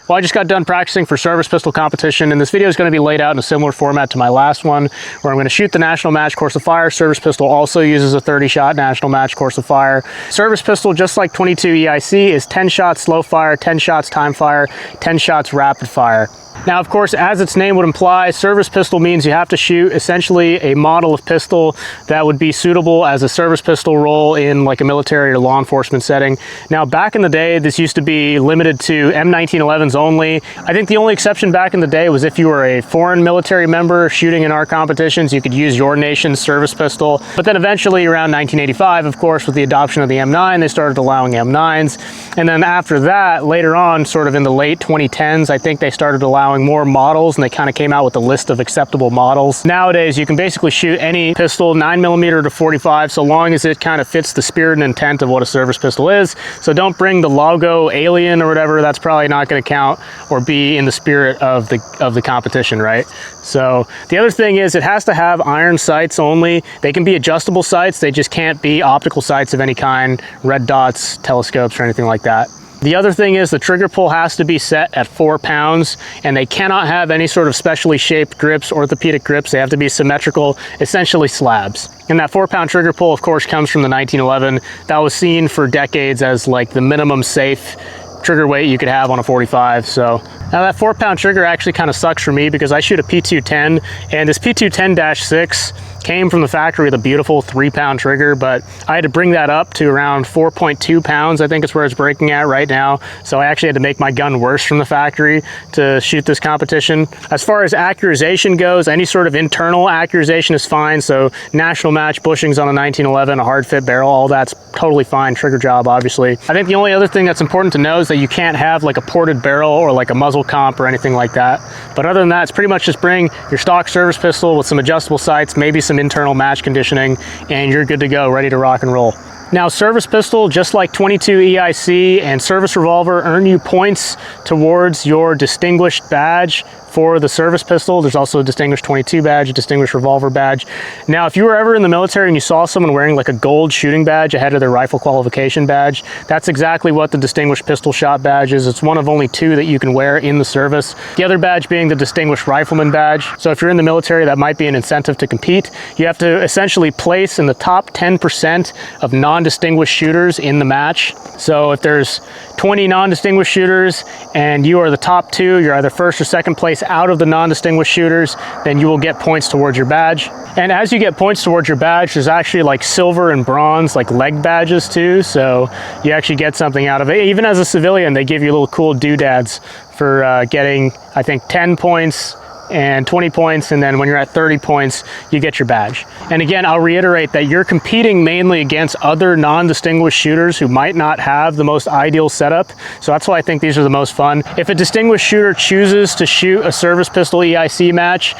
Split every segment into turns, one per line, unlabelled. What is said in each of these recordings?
Well, I just got done practicing for service pistol competition, and this video is going to be laid out in a similar format to my last one, where I'm going to shoot the national match course of fire. Service pistol also uses a 30-shot national match course of fire. Service pistol, just like 22 EIC, is 10 shots slow fire, 10 shots time fire, 10 shots rapid fire. Now, of course, as its name would imply, service pistol means you have to shoot essentially a model of pistol that would be suitable as a service pistol role in like a military or law enforcement setting. Now, back in the day, this used to be limited to M1911s only. I think the only exception back in the day was if you were a foreign military member shooting in our competitions, you could use your nation's service pistol. But then eventually around 1985, of course, with the adoption of the M9, they started allowing M9s. And then after that, later on, sort of in the late 2010s, I think they started allowing more models, and they kind of came out with a list of acceptable models. Nowadays, you can basically shoot any pistol 9mm to 45, so long as it kind of fits the spirit and intent of what a service pistol is. So don't bring the logo alien or whatever. That's probably not going to count or be in the spirit of the competition, right? So the other thing is it has to have iron sights only. They can be adjustable sights. They just can't be optical sights of any kind, red dots, telescopes, or anything like that. The other thing is the trigger pull has to be set at 4 pounds, and they cannot have any sort of specially shaped grips, orthopedic grips. They have to be symmetrical, essentially slabs. And that 4-pound trigger pull, of course, comes from the 1911. That was seen for decades as like the minimum safe trigger weight you could have on a 45. So now that 4-pound trigger actually kind of sucks for me because I shoot a P210, and this P210-6 came from the factory with a beautiful 3-pound trigger, but I had to bring that up to around 4.2 pounds. I think it's where it's breaking at right now. So I actually had to make my gun worse from the factory to shoot this competition. As far as accurization goes, any sort of internal accurization is fine. So national match bushings on a 1911, a hard fit barrel, all that's totally fine. Trigger job, obviously. I think the only other thing that's important to know is that you can't have like a ported barrel or like a muzzle comp or anything like that. But other than that, it's pretty much just bring your stock service pistol with some adjustable sights, maybe some internal match conditioning, and you're good to go, ready to rock and roll. Now, service pistol, just like 22 EIC and service revolver, earn you points towards your distinguished badge for the service pistol. There's also a distinguished 22 badge, a distinguished revolver badge. Now, if you were ever in the military and you saw someone wearing like a gold shooting badge ahead of their rifle qualification badge, that's exactly what the distinguished pistol shot badge is. It's one of only 2 that you can wear in the service. The other badge being the distinguished rifleman badge. So if you're in the military, that might be an incentive to compete. You have to essentially place in the top 10% of non-distinguished shooters in the match. So if there's 20 non-distinguished shooters and you are the top 2, you're either first or second place out of the non-distinguished shooters, then you will get points towards your badge. And as you get points towards your badge, there's actually like silver and bronze like leg badges too, so you actually get something out of it. Even as a civilian, they give you little cool doodads for getting, I think, 10 points and 20 points, and then when you're at 30 points, you get your badge. And again, I'll reiterate that you're competing mainly against other non-distinguished shooters who might not have the most ideal setup, so that's why I think these are the most fun. If a distinguished shooter chooses to shoot a service pistol EIC match,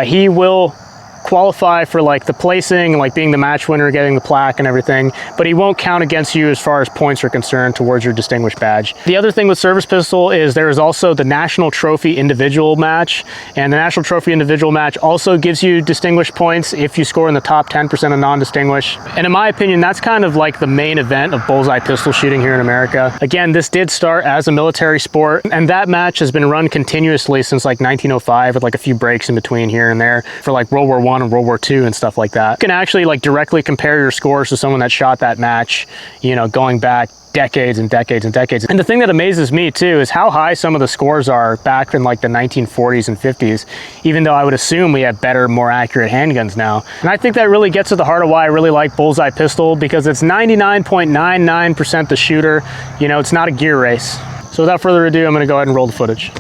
he will qualify for like the placing, like being the match winner, getting the plaque and everything, but he won't count against you as far as points are concerned towards your distinguished badge. The other thing with service pistol is there is also the National Trophy Individual match, and the National Trophy Individual match also gives you distinguished points if you score in the top 10% of non-distinguished. And in my opinion, that's kind of like the main event of bullseye pistol shooting here in America. Again, this did start as a military sport, and that match has been run continuously since like 1905 with like a few breaks in between here and there for like World War I and World War II and stuff like that. You can actually like directly compare your scores to someone that shot that match, you know, going back decades and decades and decades. And the thing that amazes me too is how high some of the scores are back in like the 1940s and 50s, even though I would assume we have better, more accurate handguns now. And I think that really gets to the heart of why I really like bullseye pistol, because it's 99.99% the shooter. You know, it's not a gear race. So without further ado, I'm gonna go ahead and roll the footage.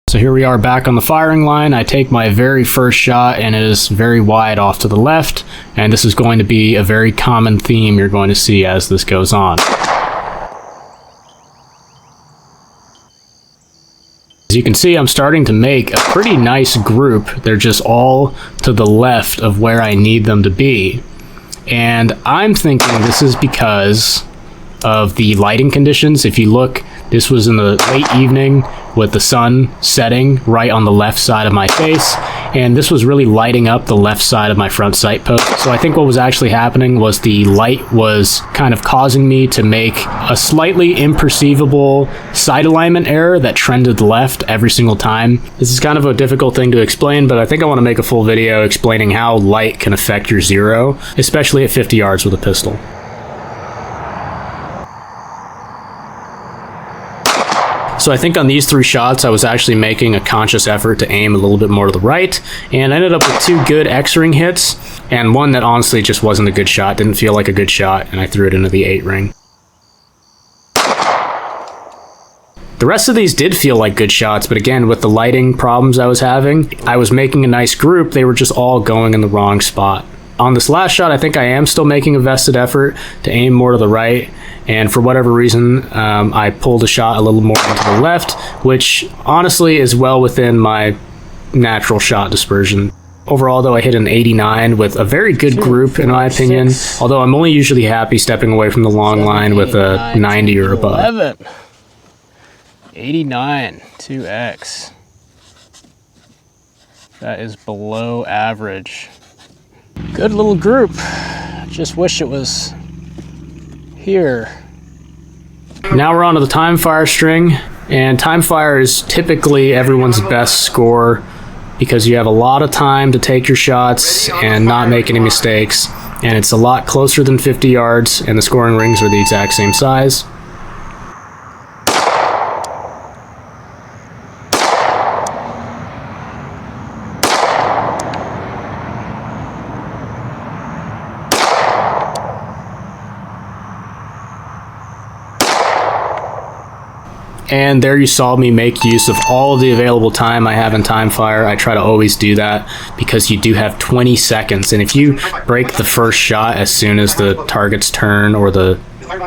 So here we are back on the firing line. I take my very first shot and it is very wide off to the left, and this is going to be a very common theme you're going to see as this goes on. As you can see, I'm starting to make a pretty nice group. They're just all to the left of where I need them to be. And I'm thinking this is because of the lighting conditions. If you look This was in the late evening with the sun setting right on the left side of my face, and this was really lighting up the left side of my front sight post. So I think what was actually happening was the light was kind of causing me to make a slightly imperceivable sight alignment error that trended left every single time. This is kind of a difficult thing to explain, but I think I want to make a full video explaining how light can affect your zero, especially at 50 yards with a pistol. So I think on these 3 shots, I was actually making a conscious effort to aim a little bit more to the right, and I ended up with 2 good X-ring hits, and one that honestly just wasn't a good shot, didn't feel like a good shot, and I threw it into the 8-ring. The rest of these did feel like good shots, but again, with the lighting problems I was having, I was making a nice group, they were just all going in the wrong spot. On this last shot, I think I am still making a vested effort to aim more to the right, and for whatever reason, I pulled a shot a little more to the left, which honestly is well within my natural shot dispersion. Overall, though, I hit an 89 with a very good group, in my opinion, although I'm only usually happy stepping away from the long line with a 90 or above.
11. 89, 2x. That is below average. Good little group. Just wish it was here.
Now we're on to the time fire string, and time fire is typically everyone's best score because you have a lot of time to take your shots and not make any mistakes, and it's a lot closer than 50 yards, and the scoring rings are the exact same size. And there you saw me make use of all of the available time I have in time fire. I try to always do that because you do have 20 seconds. And if you break the first shot as soon as the target's turn or the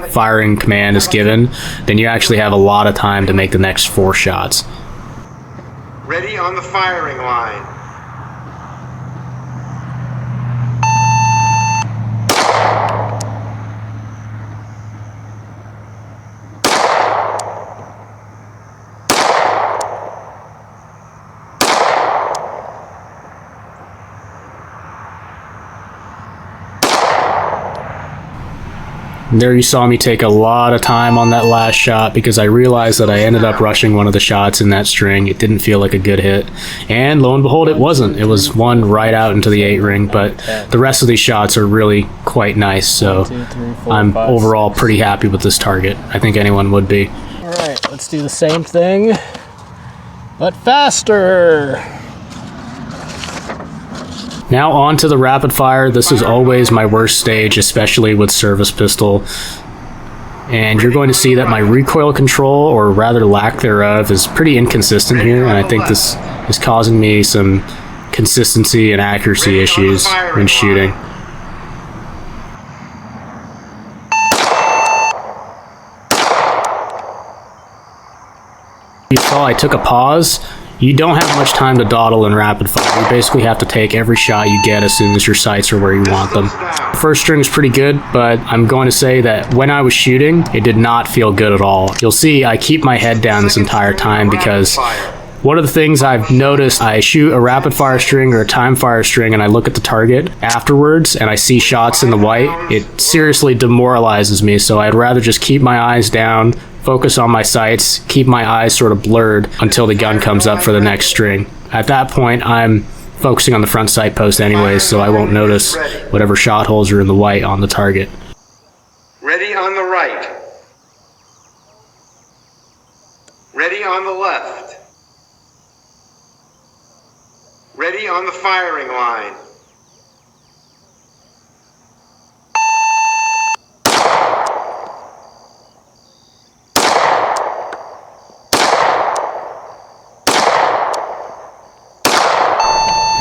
firing command is given, then you actually have a lot of time to make the next 4 shots.
Ready on the firing line.
There you saw me take a lot of time on that last shot because I realized that I ended up rushing one of the shots in that string. It didn't feel like a good hit. And lo and behold, it wasn't. It was one right out into the 8-ring, but the rest of these shots are really quite nice, so I'm overall pretty happy with this target. I think anyone would be.
All right, let's do the same thing, but faster.
Now on to the rapid fire. This is always my worst stage, especially with service pistol. And you're going to see that my recoil control, or rather lack thereof, is pretty inconsistent here, and I think this is causing me some consistency and accuracy issues when shooting. You saw I took a pause. You don't have much time to dawdle in rapid fire. You basically have to take every shot you get as soon as your sights are where you want them. First string is pretty good, but I'm going to say that when I was shooting, it did not feel good at all. You'll see I keep my head down this entire time because one of the things I've noticed, I shoot a rapid fire string or a time fire string and I look at the target afterwards and I see shots in the white, it seriously demoralizes me, so I'd rather just keep my eyes down, focus on my sights, keep my eyes sort of blurred until the gun comes up for the next string. At that point, I'm focusing on the front sight post anyways, so I won't notice whatever shot holes are in the white on the target.
Ready on the right. Ready on the left. Ready on the firing line.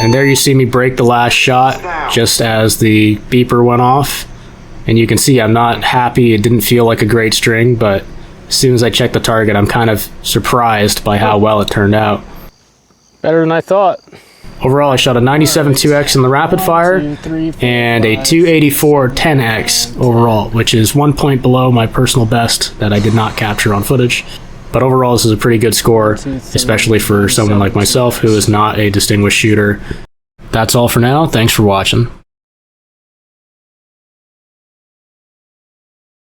And there you see me break the last shot just as the beeper went off. And you can see I'm not happy. It didn't feel like a great string, but as soon as I checked the target, I'm kind of surprised by how well it turned out.
Better than I thought.
Overall, I shot a 97 2X in the rapid fire and a 284 10X overall, which is 1 point below my personal best that I did not capture on footage. But overall, this is a pretty good score, especially for someone like myself who is not a distinguished shooter. That's all for now. Thanks for watching.